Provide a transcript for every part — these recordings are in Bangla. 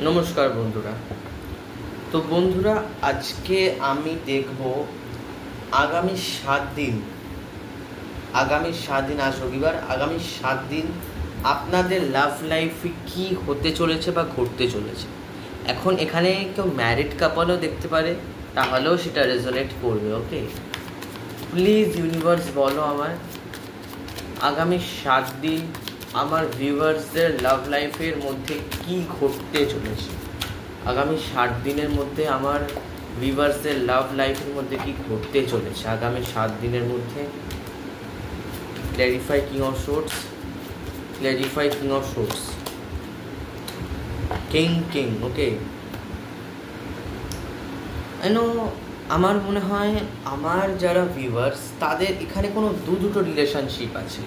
নমস্কার বন্ধুরা। তো বন্ধুরা, আজকে আমি দেখব আগামী 7 দিন আজ রবিবার, আগামী 7 দিন আপনাদের লাভ লাইফে কি হতে চলেছে বা ঘটতে চলেছে। এখন এখানে কেউ ম্যারিড কাপলও দেখতে পারে, তাহলেও সেটা রেজোনেট করবে। ওকে, প্লিজ ইউনিভার্স বলো আমার আগামী 7 দিন আমার ভিউয়ার্সদের লাভ লাইফের মধ্যে কি ঘটতে চলেছে। আগামী 7 দিনের মধ্যে আমার ভিউয়ার্সদের লাভ লাইফের মধ্যে কি ঘটতে চলেছে আগামী 7 দিনের মধ্যে। Clarify king of source, clarify king of source, king. Okay, আমার মনে হয় আমার যারা ভিউয়ার্স তাদের এখানে কোনো দুটো রিলেশনশিপ আছে।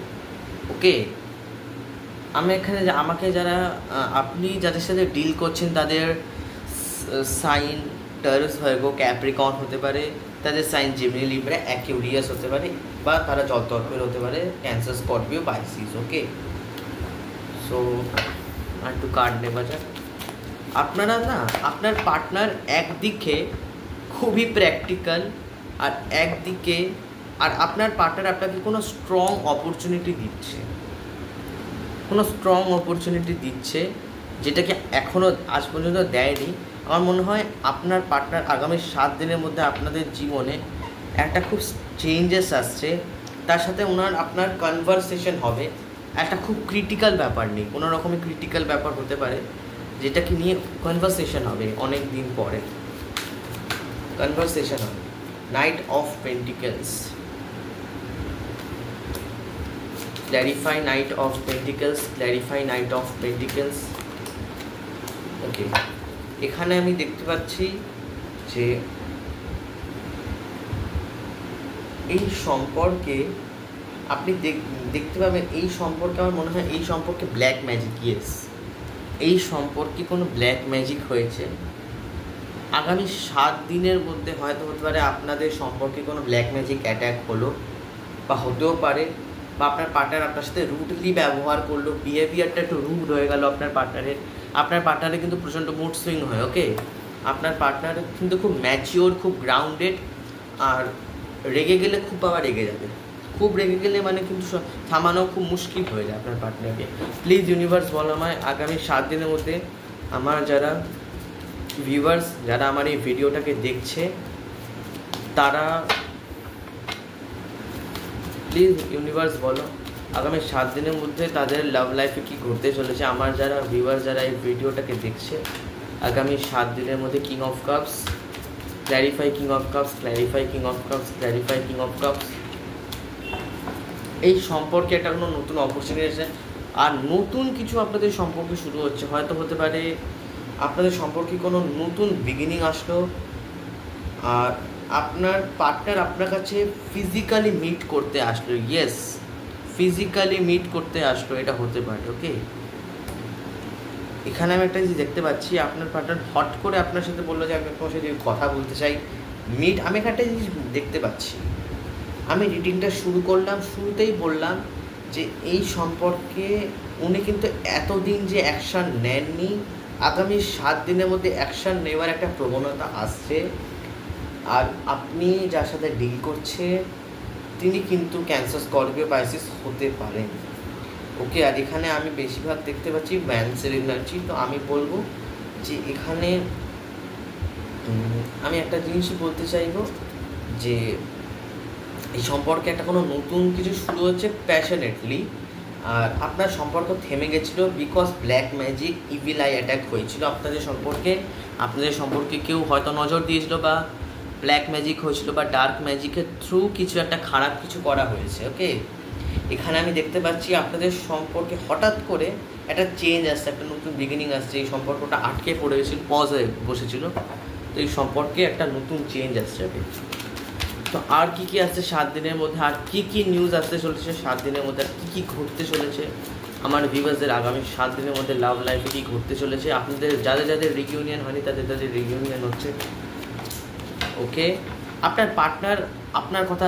ওকে, আমি এখানে আমাকে যারা আপনি যাদের সাথে ডিল করছেন তাদের সাইন টার্স ভার্গো ক্যাপ্রিকন হতে পারে, তাদের সাইন জেমিনি লিব্রা অ্যাকিউরিয়াস হতে পারে, বা তারা জলতর্পের হতে পারে ক্যান্সার স্করপিও পাইসিস। ওকে, সো আর একটু কার্ড নেওয়া যাক। আপনারা আপনার পার্টনার একদিকে খুবই প্র্যাকটিক্যাল আর আপনার পার্টনার আপনাকে কোনো স্ট্রং অপরচুনিটি দিচ্ছে যেটাকে এখনও আজ পর্যন্ত দেয়নি। আমার মনে হয় আপনার পার্টনার আগামী 7 দিনের মধ্যে আপনাদের জীবনে একটা খুব চেঞ্জেস আসছে, তার সাথে আপনার কনভারসেশন হবে। একটা খুব ক্রিটিক্যাল ব্যাপার নেই, কোনো রকমের ক্রিটিক্যাল ব্যাপার হতে পারে যেটাকে নিয়ে কনভারসেশন হবে। অনেক দিন পরে কনভারসেশন হবে। Night of pentacles, clarify knight of pentacles, clarify knight of pentacles। ওকে, এখানে আমি দেখতে পাচ্ছি যে এই সম্পর্কে আপনি দেখতে পাবেন, এই সম্পর্কে আমার মনে হয় এই সম্পর্কে ব্ল্যাক ম্যাজিক, এই সম্পর্কে কোনো ব্ল্যাক ম্যাজিক হয়েছে। আগামী 7 দিনের মধ্যে হয়তো হতে পারে আপনাদের সম্পর্কে কোনো ব্ল্যাক ম্যাজিক অ্যাটাক হলো, বা হতেও পারে, বা আপনার পার্টনার আপনার সাথে রুডলি ব্যবহার করলো, বিহেভিয়ারটা একটু রুড হয়ে গেল আপনার পার্টনারের কিন্তু প্রচণ্ড মুড সুইং হয়। ওকে, আপনার পার্টনার কিন্তু খুব ম্যাচিওর, খুব গ্রাউন্ডেড, আর রেগে গেলে খুব আবার রেগে যাবে। খুব রেগে গেলে মানে কিন্তু থামানো খুব মুশকিল হয়ে যায় আপনার পার্টনারকে। প্লিজ ইউনিভার্স বলো আমায় আগামী 7 দিনের মধ্যে আমার যারা ভিউয়ার্স, যারা আমার এই ভিডিওটাকে দেখছে, তারা প্লিজ ইউনিভার্স বলো আগামী 7 দিনের মধ্যে তাদের লাভ লাইফে কি ঘটতে চলেছে। আমার যারা ভিউয়ার্স, যারা এই ভিডিওটাকে দেখছে, আগামী 7 দিনের মধ্যে king of cups, clarify king of cups, clarify king of cups, clarify king of cups. এই সম্পর্কে একটা কোনো নতুন অপরচুনিটি আছে, আর নতুন কিছু আপনাদের সম্পর্কে শুরু হচ্ছে। হয়তো হতে পারে আপনাদের সম্পর্কে কোনো নতুন বিগিনিং আসলো, আর আপনার পার্টনার আপনার কাছে ফিজিক্যালি মিট করতে আসলো। ফিজিক্যালি মিট করতে আসলো, এটা হতে পারে। ওকে, এখানে আমি একটা জিনিস দেখতে পাচ্ছি, আপনার পার্টনার হট করে আপনার সাথে বললো যে আমি আপনার সাথে কথা বলতে চাই, আমি এখানে একটা জিনিস দেখতে পাচ্ছি। আমি রিডিংটা শুরু করলাম, শুরুতেই বললাম যে এই সম্পর্কে উনি কিন্তু এতদিন যে অ্যাকশান নেননি, আগামী 7 দিনের মধ্যে অ্যাকশান নেওয়ার একটা প্রবণতা আসছে। আর আপনি যার সাথে ডিল করছে তিনি কিন্তু ক্যান্সার স্করপিও পাইসিস হতে পারেন। ওকে, আর এখানে আমি বেশিরভাগ দেখতে পাচ্ছি ম্যানসের এনার্জি। তো আমি বলবো যে এখানে আমি একটা জিনিসই বলতে চাইবো যে এই সম্পর্কে একটা কোনো নতুন কিছু শুরু হচ্ছে প্যাশনেটলি। আর আপনার সম্পর্ক থেমে গেছিলো because black magic, evil I attack হয়েছিল আপনাদের সম্পর্কে কেউ হয়তো নজর দিয়েছিল, বা ব্ল্যাক ম্যাজিক হয়েছিল, বা ডার্ক ম্যাজিকের থ্রু কিছু একটা খারাপ কিছু করা হয়েছে। ওকে, এখানে আমি দেখতে পাচ্ছি আপনাদের সম্পর্কে হঠাৎ করে একটা চেঞ্জ আসছে, একটা নতুন বিগিনিং আসছে। এই সম্পর্কটা আটকে পড়েছিল, পজ হয়ে বসেছিল, তো এই সম্পর্কে একটা নতুন চেঞ্জ আসছে। ওকে, তো আর কি আসছে 7 দিনের মধ্যে, আর কি নিউজ আসতে চলেছে 7 দিনের মধ্যে, আর কি ঘটতে চলেছে আমার ভিউয়ার্সদের আগামী 7 দিনের মধ্যে লাভ লাইফে কি ঘটতে চলেছে। আপনাদের যাদের রিইউনিয়ন হয়নি তাদের রিইউনিয়ন হচ্ছে। ওকে, আপনার পার্টনার আপনার কথা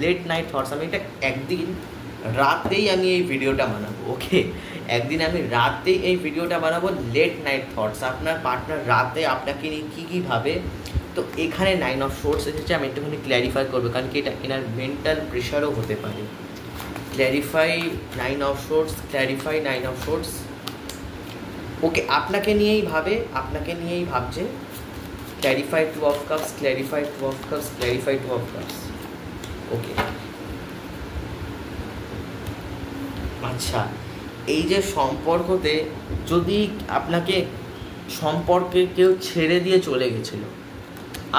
লেট নাইট থটস, আমি এটা একদিন রাতেই আমি এই ভিডিওটা বানাবো। ওকে, একদিন আমি রাতে এই ভিডিওটা বানাবো, লেট নাইট থটস, আপনার পার্টনার রাতে আপনাকে নিয়ে কী ভাবে। তো এখানে 9 অফ সোর্স এসেছে, আমি একটুখানি ক্ল্যারিফাই করবো, কারণ কি এটা এনার মেন্টাল প্রেশারও হতে পারে। Clarify 9 of source, clarify 9 of source. Okay, আপনাকে নিয়েই ভাবছে। Clarify 2 of cups, clarify 2 of cups, clarify 2 of cups. Okay, আচ্ছা, এই যে সম্পর্কতে যদি আপনাকে সম্পর্কে কেউ ছেড়ে দিয়ে চলে গেছিল,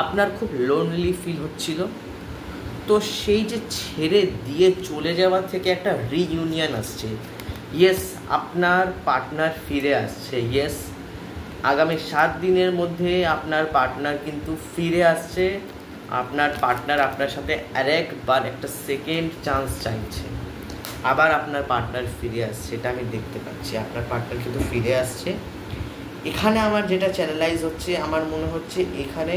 আপনার খুব লোনলি ফিল হচ্ছিল, তো সেই যে ছেড়ে দিয়ে চলে যাওয়ার থেকে একটা রিইউনিয়ন আসছে। ইয়েস, আপনার পার্টনার ফিরে আসছে। ইয়েস, আগামী 7 দিনের মধ্যে আপনার পার্টনার কিন্তু ফিরে আসছে। আপনার পার্টনার আপনার সাথে আরেকবার একটা সেকেন্ড চান্স চাইছে। আবার আপনার পার্টনার ফিরে আসছে, এটা আমি দেখতে পাচ্ছি। আপনার পার্টনার কিন্তু ফিরে আসছে। এখানে আমার যেটা চ্যানেলাইজ হচ্ছে, আমার মনে হচ্ছে এখানে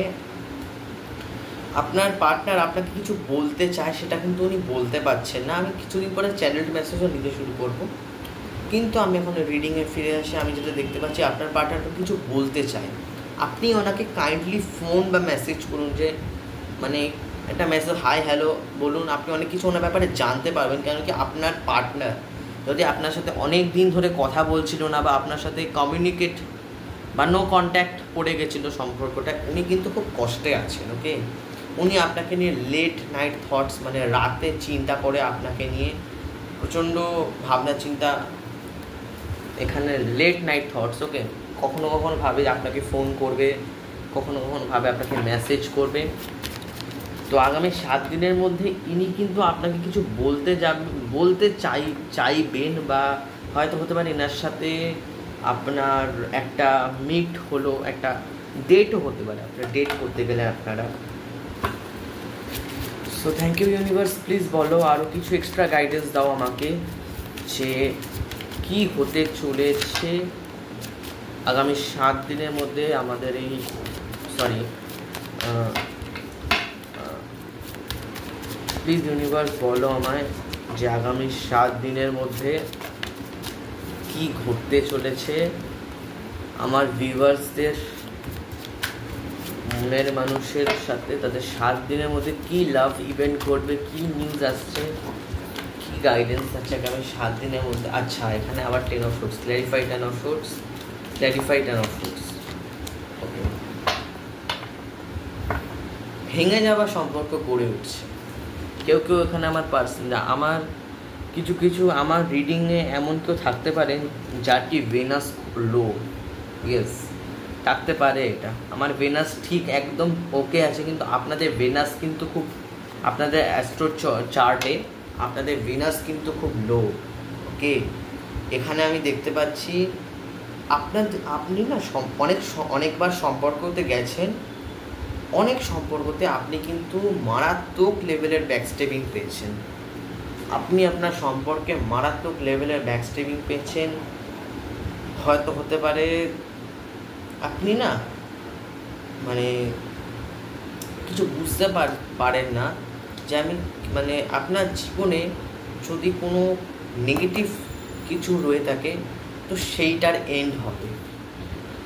আপনার পার্টনার আপনাকে কিছু বলতে চায়, সেটা কিন্তু উনি বলতে পারছেন না। আমি কিছুদিন পরে চ্যানেল মেসেজও নিতে শুরু করব, কিন্তু আমি এখন রিডিংয়ে ফিরে আসি। আমি যেটা দেখতে পাচ্ছি, আপনার পার্টনার কিছু বলতে চায়। আপনি ওনাকে কাইন্ডলি ফোন বা মেসেজ করুন, যে মানে একটা মেসেজ, হাই হ্যালো বলুন। আপনি অনেক কিছু ওনার ব্যাপারে জানতে পারবেন, কারণ কি আপনার পার্টনার যদি আপনার সাথে অনেক দিন ধরে কথা বলছিল না, বা আপনার সাথে কমিউনিকেট বা নো কন্ট্যাক্ট পড়ে গেছিলো সম্পর্কটা, উনি কিন্তু খুব কষ্টে আছেন। ওকে, উনি আপনাকে নিয়ে লেট নাইট থটস, মানে রাতে চিন্তা করে আপনাকে নিয়ে প্রচণ্ড ভাবনা চিন্তা, এখানে লেট নাইট থটস। ওকে, কখনো কখনো ভাবে আপনাকে ফোন করবে, কখনো কখনো ভাবে আপনাকে মেসেজ করবে। তো আগামী 7 দিনের মধ্যে ইনি কিন্তু আপনাকে কিছু বলতে চাইবেন, বা হয়তো হতে পারে এনার সাথে আপনার একটা মিট হলো, একটা ডেটও হতে পারে, আপনারা ডেট করতে গেলে আপনারা। So thank you universe, please বলো আরও কিছু এক্সট্রা গাইডেন্স দাও আমাকে, যে কি হতে চলেছে আগামী 7 দিনের মধ্যে আমাদের এই প্লিজ ইউনিভার্স বলো আমায় যে আগামী 7 দিনের মধ্যে কি ঘটতে চলেছে আমার ভিউয়ার্সদের, মনের মানুষের সাথে, তাদের 7 দিনের মধ্যে কি লাভ ইভেন্ট ঘটবে, কি নিউজ আসছে, কি গাইডেন্স আছে আগামী 7 দিনের মধ্যে। আচ্ছা, এখানে আবার 10 of source, clarify 10 of source, clarify 10 of source. Okay, ভেঙে যাওয়া সম্পর্ক গড়ে উঠছে। কেউ এখানে আমার কিছু আমার রিডিংয়ে এমন কেউ থাকতে পারেন যার কি ভেনাস লো। ইয়েস, থাকতে পারে এটা। আমার ভেনাস ঠিক একদম ওকে আছে, কিন্তু আপনাদের ভেনাস কিন্তু খুব, আপনাদের অ্যাস্ট্রো চার্টে আপনাদের ভেনাস কিন্তু খুব লো। ওকে, এখানে আমি দেখতে পাচ্ছি আপনি না অনেকবার সম্পর্কতে গেছেন, অনেক সম্পর্কতে আপনি কিন্তু মারাত্মক লেভেলের ব্যাকস্টেবিং পেয়েছেন। আপনি আপনার সম্পর্কে মারাত্মক লেভেলের ব্যাকস্টেবিং পেয়েছেন। হয়তো হতে পারে আপনি না মানে কিছু বুঝতে পারেন না, যে আমি মানে আপনার জীবনে যদি কোনো নেগেটিভ কিছু রয়ে থাকে, তো সেইটার এন্ড হবে।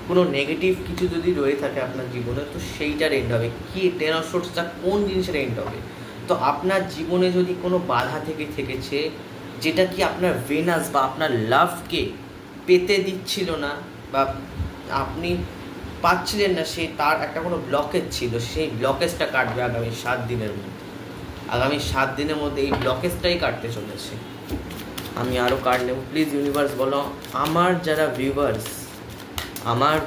কোনো নেগেটিভ কিছু যদি রয়ে থাকে আপনার জীবনে, তো সেইটার এন্ড হবে। কি 10 অফ সোর্সটা কোন জিনিসের এন্ড হবে? তো আপনার জীবনে যদি কোনো বাধা থেকেছে, যেটা কি আপনার ভেনাস বা আপনার লাভকে পেতে দিচ্ছিল না, বা আপনি পাচ্ছিলেন না, তার একটা কোনো ব্লকেজ ছিল, সেই ব্লকেজটা কাটবে আগামী 7 দিনের মধ্যে। আগামী 7 দিনের মধ্যে এই ব্লকেজটাই কাটতে চলেছে। আমি আরও কার্ড নেব, প্লিজ ইউনিভার্স বলো আমার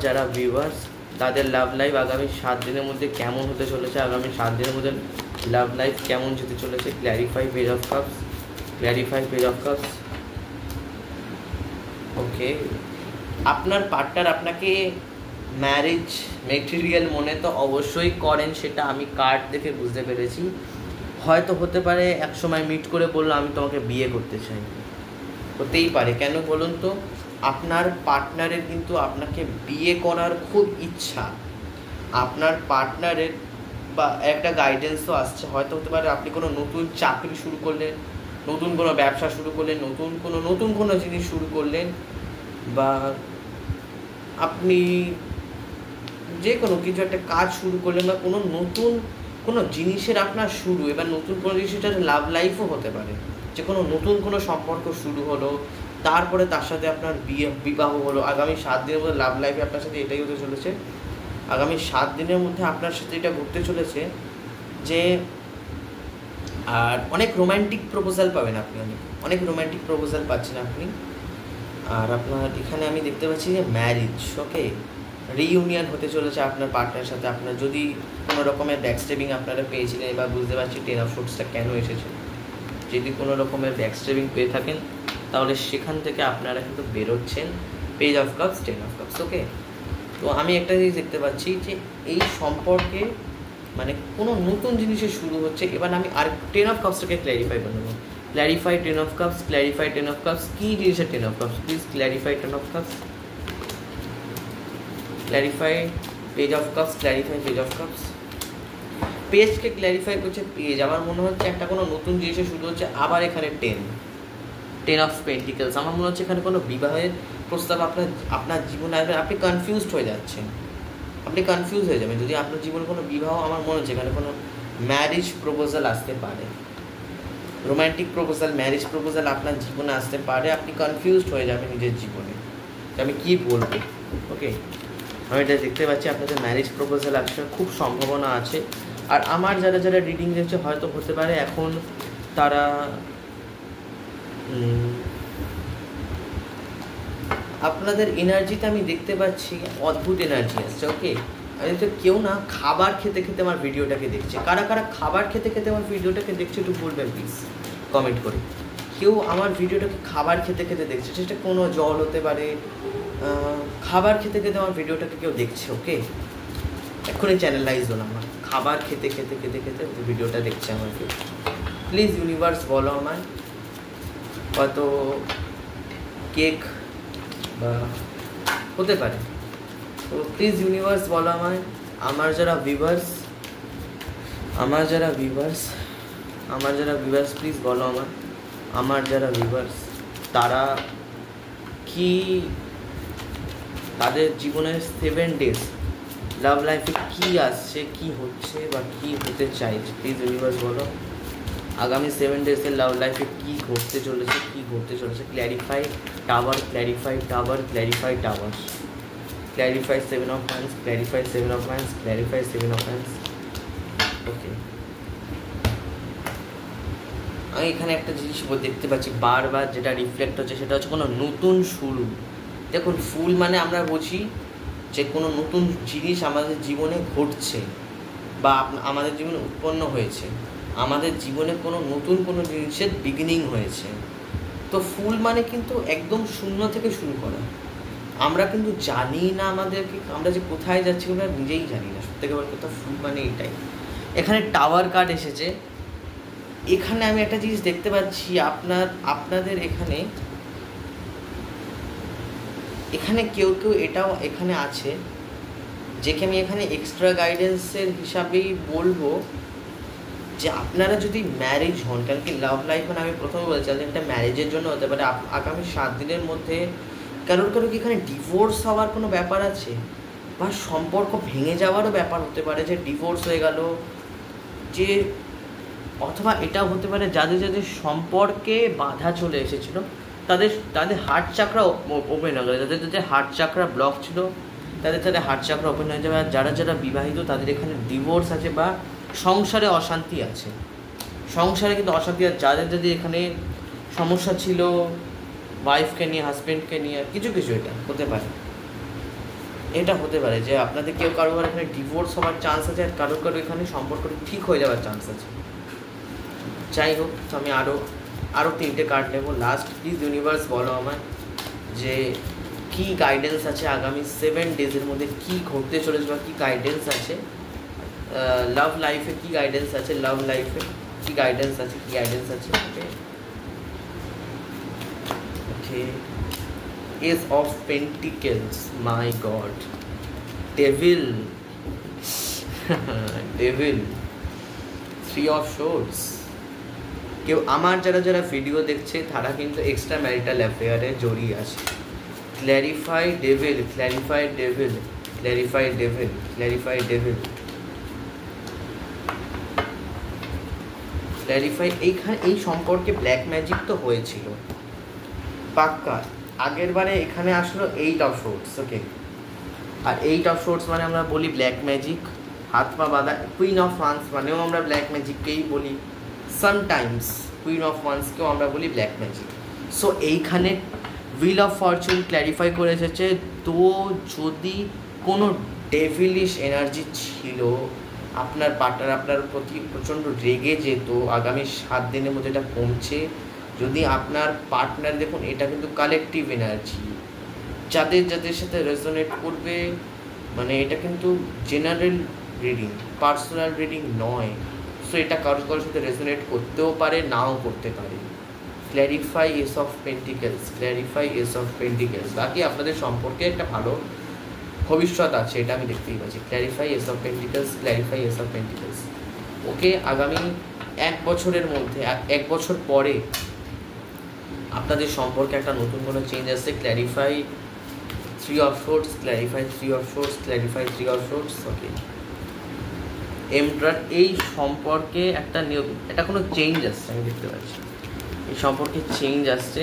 যারা ভিউয়ার্স তাদের লাভ লাইফ আগামী 7 দিনের মধ্যে কেমন হতে চলেছে, আগামী 7 দিনের মধ্যে লাভ লাইফ কেমন যেতে চলেছে। Clarify page of cups, clarify page of cups. Okay, আপনার পার্টনার আপনাকে ম্যারেজ মেটেরিয়াল মনে তো অবশ্যই করেন, সেটা আমি কার্ড দেখে বুঝতে পেরেছি। হয়তো হতে পারে এক সময় মিট করে বললো আমি তোমাকে বিয়ে করতে চাই, হতেই পারে। কেন বলুন তো, আপনার পার্টনারের কিন্তু আপনাকে বিয়ে করার খুব ইচ্ছা। আপনার পার্টনারের বা একটা গাইডেন্সও আসছে, হয়তো হতে পারে আপনি কোনো নতুন চাকরি শুরু করলেন, নতুন কোনো ব্যবসা শুরু করলেন, নতুন কোনো জিনিস শুরু করলেন, বা আপনি যে কোনো কিছু একটা কাজ শুরু করলেন, বা কোনো নতুন কোনো জিনিসের আপনার শুরু, এবার নতুন কোনো জিনিসটা লাভ লাইফও হতে পারে, যে কোনো নতুন কোনো সম্পর্ক শুরু হলো, তারপরে তার সাথে আপনার বিবাহ হলো। আগামী 7 দিনের মধ্যে লাভ লাইফে আপনার সাথে এটাই হতে চলেছে। আগামী 7 দিনের মধ্যে আপনার সাথে এটা ঘটতে চলেছে যে আর অনেক রোম্যান্টিক প্রপোজাল পাবেন আপনি, অনেক রোম্যান্টিক প্রপোজাল পাচ্ছেন আপনি। আর আপনার এখানে আমি দেখতে পাচ্ছি যে ম্যারিজ, ওকে, রিইউনিয়ন হতে চলেছে আপনার পার্টনারের সাথে। আপনার যদি কোনো রকমের ব্যাকস্টেবিং আপনারা পেয়েছিলেন, এবার বুঝতে পারছি 10 অফ সোর্সটা কেন এসেছে। যদি কোনো রকমের ব্যাকস্টেবিং পেয়ে থাকেন তাহলে সেখান থেকে আপনারা কিন্তু বেরোচ্ছেন। Page of cups, 10 of cups, okay. তো আমি একটা জিনিস দেখতে পাচ্ছি যে এই সম্পর্কে মানে কোনো নতুন জিনিসের শুরু হচ্ছে। এবার আমি আর 10 অফ কাপসটাকে ক্ল্যারিফাই করে নেবো। Clarify 10 of cups, clarify 10 of cups. কী জিনিসের 10 of cups? Please clarify 10 of cups, clarify page of cups, clarify page of cups. পেজকে ক্ল্যারিফাই করছে পেজ। আমার মনে হচ্ছে একটা কোনো নতুন জিনিসে শুরু হচ্ছে। আবার এখানে 10 অফ পেন্টিকেলস। আমার মনে হচ্ছে এখানে কোনো বিবাহের প্রস্তাব আপনার জীবনে আসবে। আপনি কনফিউজড হয়ে যাচ্ছেন, আপনি কনফিউজ হয়ে যাবেন। যদি আপনার জীবনে কোনো বিবাহ, আমার মনে হচ্ছে এখানে কোনো ম্যারেজ প্রপোজাল আসতে পারে, রোম্যান্টিক প্রপোজাল, ম্যারেজ প্রপোজাল আপনার জীবনে আসতে পারে। আপনি কনফিউজড হয়ে যাবেন নিজের জীবনে, আমি কী বলবো, ওকে। আমি এটা দেখতে পাচ্ছি আপনাদের ম্যারেজ প্রপোজাল আসার খুব সম্ভাবনা আছে। আর আমার যারা রিডিং দেখছে হয়তো হতে পারে এখন তারা আপনাদের এনার্জিতে আমি দেখতে পাচ্ছি অদ্ভুত এনার্জি আসছে, ওকে। আমি তো কেউ না খাবার খেতে খেতে আমার ভিডিওটাকে দেখছে। কারা কারা খাবার খেতে খেতে আমার ভিডিওটাকে দেখছে একটু বলবেন প্লিজ কমেন্ট করে। কেউ আমার ভিডিওটাকে খাবার খেতে খেতে দেখছে, সেটা কোনো জল হতে পারে, খাবার খেতে খেতে আমার ভিডিওটাকে কেউ দেখছে, ওকে। এক্ষুনি চ্যানেলাইজ হলো আমার, খাবার খেতে খেতে খেতে খেতে ভিডিওটা দেখছে আমাকে। প্লিজ ইউনিভার্স বলো আমায়, হয়তো কেক বা হতে পারে। তো প্লিজ ইউনিভার্স বলো আমায়, আমার যারা ভিউয়ার্স প্লিজ বলো আমার যারা ভিউয়ার্স তারা কি তাদের জীবনের 7 ডেজ লাভ লাইফে কী আসছে, কী হচ্ছে বা কী হতে চাইছে। প্লিজ ইউনিভার্স বলো আগামী 7 ডেজের লাভ লাইফে কী ঘটতে চলেছে, clarify tower, clarify tower, clarify tower, clarify 7 of hands, clarify 7 of hands, clarify 7 of hands, okay. আমি এখানে একটা জিনিস দেখতে পাচ্ছি বারবার যেটা রিফ্লেক্ট হচ্ছে, সেটা হচ্ছে কোনো নতুন শুরু। দেখুন, ফুল মানে আমরা বুঝি যে কোনো নতুন জিনিস আমাদের জীবনে ঘটছে বা আমাদের জীবনে উৎপন্ন হয়েছে, আমাদের জীবনে কোনো নতুন কোনো জিনিসের বিগিনিং হয়েছে। তো ফুল মানে কিন্তু একদম শূন্য থেকে শুরু করা। আমরা কিন্তু জানি না আমরা যে কোথায় যাচ্ছি আমরা নিজেই জানি না, সত্যি বড় কথা। ফুল মানে এটাই। এখানে টাওয়ার কার্ড এসেছে। এখানে আমি একটা জিনিস দেখতে পাচ্ছি আপনাদের এখানে কেউ এটাও এখানে আছে, যেকে আমি এখানে এক্সট্রা গাইডেন্সের হিসাবেই বলবো যে আপনারা যদি ম্যারেজ হন, কারণ কি লাভ লাইফ মানে আমি প্রথমে বলছিলাম যে একটা ম্যারেজের জন্য হতে পারে। আগামী 7 দিনের মধ্যে কারোর কি এখানে ডিভোর্স হওয়ার কোনো ব্যাপার আছে, বা সম্পর্ক ভেঙে যাওয়ারও ব্যাপার হতে পারে, যে ডিভোর্স হয়ে গেল, যে অথবা এটাও হতে পারে যাদের সম্পর্কে বাধা চলে এসেছিল তাদের হার্ট চাকরা ওপেন হয়ে গেল, যাদের হার্ট চাকরা ব্লক ছিল তাদের হার্ট চাকরা ওপেন হয়ে যাবে। আর যারা বিবাহিত তাদের এখানে ডিভোর্স আছে বা সংসারে অশান্তি আছে, সংসারে কিন্তু অশান্তি আছে। যাদের এখানে সমস্যা ছিল ওয়াইফকে নিয়ে, হাজব্যান্ডকে নিয়ে, কিছু এটা হতে পারে যে আপনাদের কেউ কারোর এখানে ডিভোর্স হওয়ার চান্স আছে, আর কারোর এখানে সম্পর্ক ঠিক হয়ে যাওয়ার চান্স আছে। যাই হোক, তো আমি আরও 3টে কার্ড নেবো লাস্ট। প্লিজ ইউনিভার্স বলো আমায় যে কী গাইডেন্স আছে আগামী 7 ডেজের মধ্যে, কী ঘটতে চলেছে বা কী গাইডেন্স আছে লাভ লাইফে, কী গাইডেন্স আছে লাভ লাইফে, কী গাইডেন্স আছে ওকে। Ace of Pentacles, my God, Devil, 3 of Swords, কেউ আমার যারা যারা ভিডিও দেখছে তারা কিন্তু এক্সট্রা ম্যারিটাল অ্যাফেয়ারে জড়িয়ে আছে। Clarify devil, clarify devil, clarify devil, clarify devil, clarify. এইখানে এই সম্পর্কে ব্ল্যাক ম্যাজিক তো হয়েছিল পাক্কা। আগের বারে এখানে আসলো 8 অফ সোর্ডস, ওকে। আর 8 অফ সোর্ডস মানে আমরা বলি ব্ল্যাক ম্যাজিক, হাত পা বাঁধা। কুইন অফ ওয়ান্স মানেও আমরা ব্ল্যাক ম্যাজিককেই বলি, সামটাইমস কুইন অফ ওয়ান্সকেও আমরা বলি ব্ল্যাক ম্যাজিক। সো এইখানে হুইল অফ ফরচুন ক্ল্যারিফাই করে এসেছে। তো যদি কোনো ডেভিলিশ এনার্জি ছিল, আপনার পার্টনার আপনার প্রতি প্রচণ্ড রেগে যেত, আগামী 7 দিনের মধ্যে এটা কমছে। যদি আপনার পার্টনার, দেখুন এটা কিন্তু কালেকটিভ এনার্জি, যাদের যাদের সাথে রেজোনেট করবে, মানে এটা কিন্তু জেনারেল রিডিং, পার্সোনাল রিডিং নয়। সো এটা কারোর কারোর সাথে রেজোনেট করতেও পারে, নাও করতে পারে। Clarify ace of pentacles, clarify ace of pentacles. বাকি আপনাদের সম্পর্কে একটা ভালো ভবিষ্যৎ আছে, এটা আমি দেখতেই পাচ্ছি। Clarify ace of pentacles, clarify ace of pentacles. Okay, আগামী 1 বছরের মধ্যে, 1 বছর পরে আপনাদের সম্পর্কে একটা নতুন কোনো চেঞ্জ আসছে। Clarify 3 of swords, clarify 3 of swords, clarify 3 of swords, okay. Emperor, এই সম্পর্কে একটা নিয়ম, এটা কোনো চেঞ্জ আসছে, আমি দেখতে পাচ্ছি এই সম্পর্কে চেঞ্জ আসছে।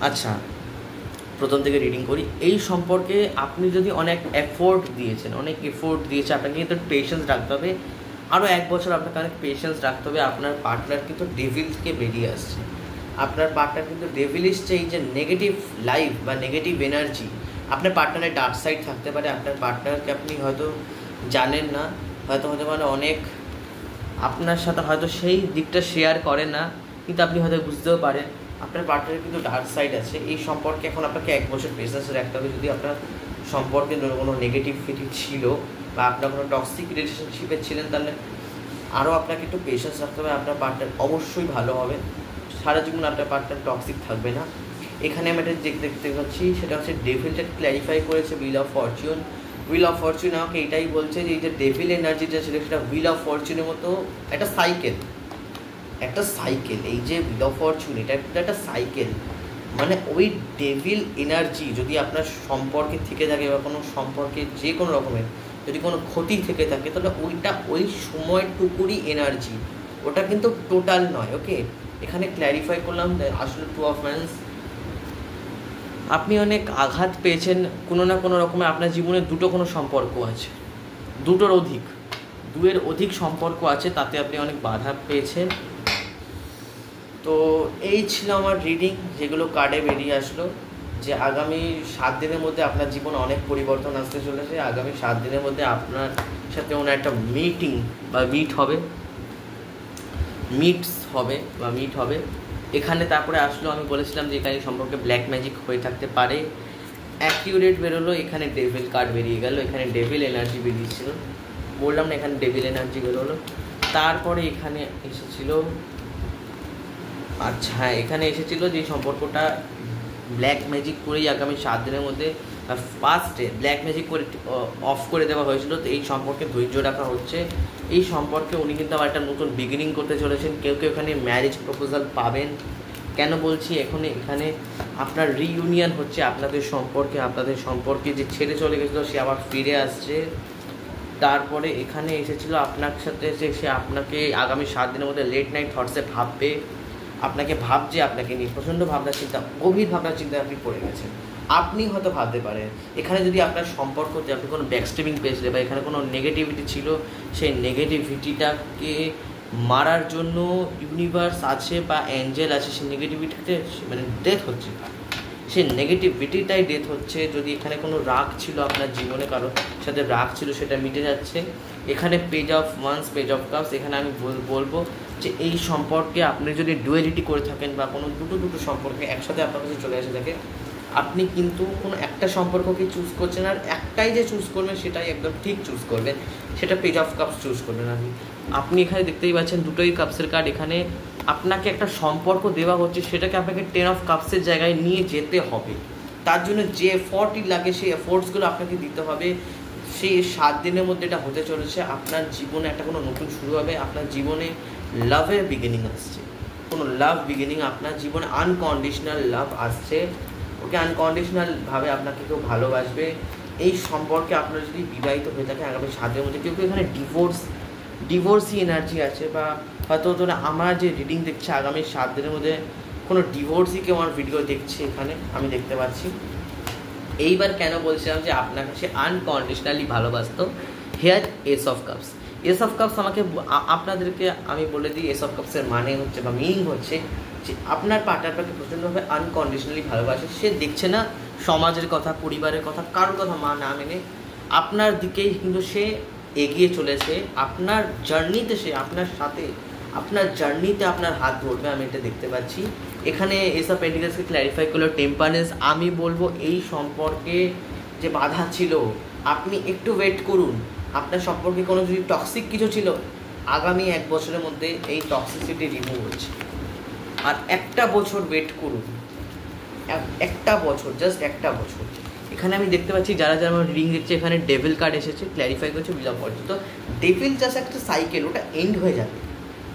আচ্ছা, প্রথম থেকে রিডিং করি। এই সম্পর্কে আপনি যদি অনেক এফোর্ট দিয়েছেন, আপনাকে কিন্তু পেশেন্স রাখতে হবে। আরও 1 বছর আপনাকে অনেক পেশেন্স রাখতে হবে। আপনার পার্টনার কিন্তু ডেভিল থেকে বেরিয়ে আসছে। আপনার পার্টনার কিন্তু ডেভিলিশ, এই যে নেগেটিভ লাইফ বা নেগেটিভ এনার্জি, আপনার পার্টনারের ডার্ক সাইড থাকতে পারে। আপনার পার্টনারকে আপনি হয়তো জানেন না, হয়তো হতে পারে অনেক আপনার সাথে হয়তো সেই দিকটা শেয়ার করে না, কিন্তু আপনি হয়তো বুঝতেও পারেন আপনার পার্টনারের কিন্তু ডার্ক সাইড আছে। এই সম্পর্কে এখন আপনাকে 1 বছর পেশেন্স রাখতে হবে। যদি আপনার সম্পর্কে কোনো নেগেটিভিটি ছিল বা আপনার কোনো টক্সিক রিলেশনশিপে ছিলেন, তাহলে আরও আপনাকে একটু পেশেন্স রাখতে হবে। আপনার পার্টনার অবশ্যই ভালো হবে, সারা জীবন আপনার পার্টনার টক্সিক থাকবে না। এখানে আমি একটা দেখতে পাচ্ছি, সেটা হচ্ছে ডেভিলটা ক্ল্যারিফাই করেছে wheel of Fortune. Wheel of Fortune আমাকে এটাই বলছে যে এই যে ডেভিল এনার্জিটা ছিল, সেটা হুইল অফ ফরচুনের মতো একটা সাইকেল, একটা সাইকেল। এই যে হুইল অফ ফরচুন, এটা একটা সাইকেল। মানে ওই ডেভিল এনার্জি যদি আপনার সম্পর্কে থেকে থাকে বা কোনো সম্পর্কে যে কোনো রকমের যদি কোনো ক্ষতি থেকে থাকে, তাহলে ওইটা ওই সময়টুকুরই এনার্জি, ওটা কিন্তু টোটাল নয়। ওকে, এখানে ক্ল্যারিফাই করলাম আসলে 2 অফ ওয়ান্স। আপনি অনেক আঘাত পেয়েছেন কোনো না কোনো রকমে। আপনার জীবনে দুটো কোনো সম্পর্ক আছে, 2টোর অধিক, 2-এর অধিক সম্পর্ক আছে, তাতে আপনি অনেক বাধা পেয়েছেন। তো এই ছিল আমার রিডিং, যেগুলো কার্ডে বেরিয়ে আসলো, যে আগামী 7 দিনের মধ্যে আপনার জীবনে অনেক পরিবর্তন আসতে চলেছে। আগামী 7 দিনের মধ্যে আপনার সাথে কোনো একটা মিটিং বা মিট হবে। এখানে তারপরে আসলো, আমি বলেছিলাম যে এখানে সম্পর্কে ব্ল্যাক ম্যাজিক হয়ে থাকতে পারে। অ্যাকিউরেট বেরোলো, এখানে ডেভিল কার্ড বেরিয়ে গেল, এখানে ডেভিল এনার্জি বেরিয়েছিল, বললাম না এখানে ডেভিল এনার্জি বেরোলো। তারপরে এখানে এসেছিল, আচ্ছা হ্যাঁ, এখানে এসেছিলো যে সম্পর্কটা ব্ল্যাক ম্যাজিক করেই আগামী 7 দিনের মধ্যে ফার্স্টে ব্ল্যাক ম্যাজিক করে অফ করে দেওয়া হয়েছিল। তো এই সম্পর্কে ধৈর্য রাখা হচ্ছে। এই সম্পর্কে উনি কিন্তু আবার একটা নতুন বিগিনিং করতে চলেছেন। কেউ কেউ এখানে ম্যারেজ প্রপোজাল পাবেন। কেন বলছি, এখানে আপনার রিইউনিয়ন হচ্ছে আপনাদের সম্পর্কে যে ছেড়ে চলে গেছিলো সে আবার ফিরে আসছে। তারপরে এখানে এসেছিলো আপনার সাথে যে সে আপনাকে আগামী 7 দিনের মধ্যে লেট নাইট থটসে ভাববে, আপনাকে নিয়ে প্রচণ্ড গভীর ভাবনা চিন্তায় আপনি পড়ে গেছেন। আপনি হয়তো ভাবতে পারেন এখানে যদি আপনার সম্পর্কতে আপনি কোনো ব্যাকস্টেপিং পেয়েছিলেন বা এখানে কোনো নেগেটিভিটি ছিল, সেই নেগেটিভিটিটাকে মারার জন্য ইউনিভার্স আছে বা অ্যাঞ্জেল আছে, সেই নেগেটিভিটিতে মানে ডেথ হচ্ছে, সেই নেগেটিভিটিটাই ডেথ হচ্ছে। যদি এখানে কোনো রাগ ছিল আপনার জীবনে, কারোর সাথে রাগ ছিল, সেটা মিটে যাচ্ছে। এখানে page of wands, page of cups. এখানে আমি বলবো যে এই সম্পর্কে আপনি যদি ডুয়ালিটি করে থাকেন বা কোনো দুটো সম্পর্কে একসাথে আপনার কাছে চলে আসে থাকে, আপনি কিন্তু কোনো একটা সম্পর্ককে চুজ করছেন, আর একটাই যে চুজ করবেন সেটাই একদম ঠিক চুজ করবেন, সেটা পেজ অফ কাপস চুজ করবেন। আপনি এখানে দেখতেই পাচ্ছেন দুটোই কাপসের কার্ড। এখানে আপনাকে একটা সম্পর্ক দেওয়া হচ্ছে, সেটাকে আপনাকে 10 অফ কাপসের জায়গায় নিয়ে যেতে হবে। তার জন্য যে এফোর্টই লাগে সেই এফোর্টসগুলো আপনাকে দিতে হবে। সেই 7 দিনের মধ্যে এটা হতে চলেছে। আপনার জীবনে একটা কোনো নতুন শুরু হবে, আপনার জীবনে লাভের বিগিনিং আসছে, কোনো লাভ বিগিনিং আপনার জীবনে, আনকন্ডিশনাল লাভ আসছে। ওকে, আনকন্ডিশনালভাবে আপনাকে কেউ ভালোবাসবে। এই সম্পর্কে আপনার যদি বিবাহিত হয়ে থাকে আগামী 7 দিনের মধ্যে, কেউ এখানে ডিভোর্সি এনার্জি আছে, বা হয়তো তোরা আমার যে রিডিং দেখছে আগামী 7 দিনের মধ্যে কোনো ডিভোর্সই কেউ আমার ভিডিও দেখছে, এখানে আমি দেখতে পাচ্ছি। এইবার কেন বলছিলাম যে আপনাকে সে আনকন্ডিশনালি ভালোবাসতো? হেয়ার এস অফ কাপস আমাকে আপনাদেরকে আমি বলে দিই, এস অফ কাপসের মানে হচ্ছে বা মিনিং হচ্ছে যে আপনার পার্টনারটাকে প্রচণ্ডভাবে আনকন্ডিশনালি ভালোবাসে। সে দেখছে না সমাজের কথা, পরিবারের কথা, কারোর কথা না মেনে আপনার দিকেই কিন্তু সে এগিয়ে চলেছে। আপনার জার্নিতে সে আপনার সাথে, আপনার জার্নিতে আপনার হাত ধরবে, আমি এটা দেখতে পাচ্ছি। এখানে এস অফ পেন্টিকলসকে ক্ল্যারিফাই করলো টেম্পারেন্স। আমি বলবো এই সম্পর্কে যে বাধা ছিল, আপনি একটু ওয়েট করুন। আপনার সম্পর্কে কোনো যদি টক্সিক কিছু ছিল, আগামী 1 বছরের মধ্যে এই টক্সিসিটি রিমুভ হচ্ছে। আর 1টা বছর ওয়েট করুন, 1টা বছর, জাস্ট 1টা বছর। এখানে আমি দেখতে পাচ্ছি যারা যারা আমার রিং দেখছে, এখানে ডেভিল কার্ড এসেছে, ক্ল্যারিফাই করছে বিলম্ব করছে। তো ডেভিল জাস্ট একটা সাইকেল, ওটা এন্ড হয়ে যাবে,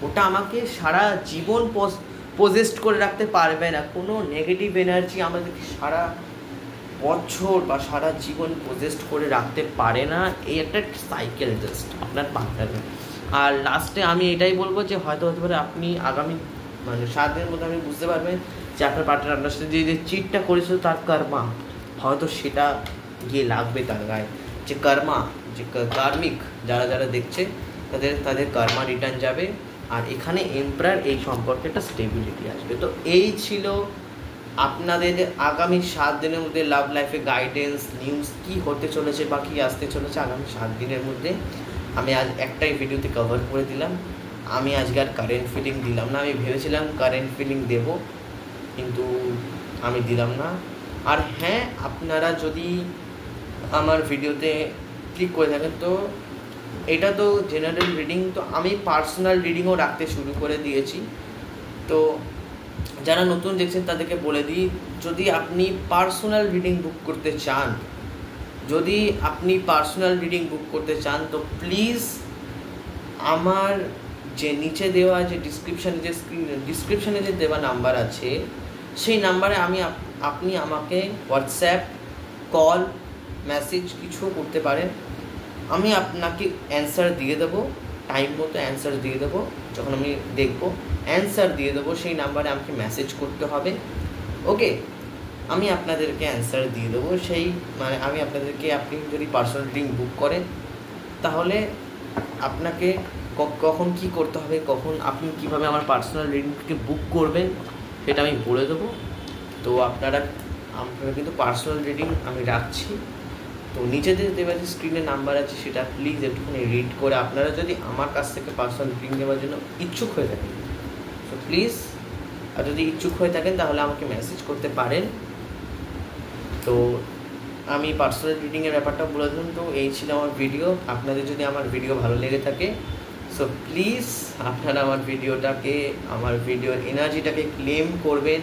ওটা আমাকে সারা জীবন পজেস্ট করে রাখতে পারবে না। কোনো নেগেটিভ এনার্জি আমাদেরকে সারা বছর বা সারা জীবন পজেস্ট করে রাখতে পারে না। এই একটা সাইকেল জাস্ট আপনার পার্টনারের। আর লাস্টে আমি এটাই বলবো যে হয়তো হতে পারে আপনি আগামী 7 দিনের মধ্যে আপনি বুঝতে পারবেন যে আপনার পার্টনার আপনার সাথে যে চিটটা করেছিল তার কর্মা হয়তো সেটা গিয়ে লাগবে তার গায়ে। যে কর্মা, যে কার্মিক যারা দেখছে তাদের কর্মা রিটার্ন যাবে। আর এখানে এমপারার, এই সম্পর্কে একটা স্টেবিলিটি আসবে। তো এই ছিল আপনাদের আগামী 7 দিনের মধ্যে লাভ লাইফে গাইডেন্স, নিউজ কী হতে চলেছে বা কী আসতে চলেছে আগামী 7 দিনের মধ্যে। আমি আজ একটাই ভিডিওতে কভার করে দিলাম। আমি আজকে আর কারেন্ট ফিলিং দিলাম না। আমি ভেবেছিলাম কারেন্ট ফিলিং দেব, কিন্তু আমি দিলাম না। আর হ্যাঁ, আপনারা যদি আমার ভিডিওতে ক্লিক করে থাকেন, তো এটা তো জেনারেল রিডিং, তো আমি পার্সোনাল রিডিংও রাখতে শুরু করে দিয়েছি। তো যারা নতুন দেখছেন তাদেরকে বলে দিই, যদি আপনি পার্সোনাল রিডিং বুক করতে চান, তো প্লিজ আমার যে নিচে দেওয়া যে ডিসক্রিপশানে যে দেওয়া নাম্বার আছে, সেই নাম্বারে আপনি আমাকে হোয়াটসঅ্যাপ, কল, মেসেজ কিছু করতে পারেন। আমি আপনাকে অ্যান্সার দিয়ে দেবো, টাইম মতো অ্যান্সার দিয়ে দেবো। যখন আমি দেখবো অ্যান্সার দিয়ে দেবো, সেই নাম্বারে আমাকে মেসেজ করতে হবে। ওকে, আমি আপনাদেরকে অ্যান্সার দিয়ে দেবো। সেই আমি আপনাদেরকে, আপনি যদি পার্সোনাল রিডিং বুক করেন তাহলে আপনাকে কখন কি করতে হবে, কখন আপনি কিভাবে আমার পার্সোনাল রিডিংকে বুক করবেন সেটা আমি বলে দেবো। তো আপনারা কিন্তু পার্সোনাল রিডিং আমি রাখছি। তো নিচেদের দেওয়া যে স্ক্রিনে নাম্বার আছে সেটা প্লিজ একটুখানি রিড করে, আপনারা যদি আমার কাছ থেকে পার্সোনাল রিডিং নেওয়ার জন্য ইচ্ছুক হয়ে থাকেন, তো প্লিজ, আর যদি ইচ্ছুক হয়ে থাকেন তাহলে আমাকে মেসেজ করতে পারেন। তো আমি পার্সোনাল রিডিংয়ের ব্যাপারটা বলে দিলাম। তো এই ছিল আমার ভিডিও। আপনাদের যদি আমার ভিডিও ভালো লেগে থাকে, সো প্লিজ আপনারা আমার ভিডিওর এনার্জিটাকে ক্লেম করবেন।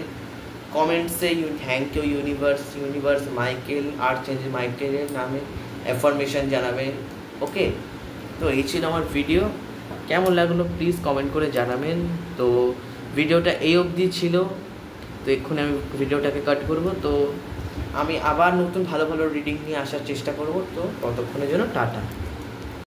কমেন্টসে thank you universe Michael, archangel মাইকেলের নামে অ্যাফার্মেশন জানাবেন। ওকে, তো এই ছিল আমার ভিডিও। কেমন লাগলো প্লিজ কমেন্ট করে জানাবেন। তো ভিডিওটা এই অবধি ছিল। তো এক্ষুনি আমি ভিডিওটাকে কাট করব। তো আমি আবার নতুন ভালো রিডিং নিয়ে আসার চেষ্টা করব। তো ততক্ষণের জন্য টাটা।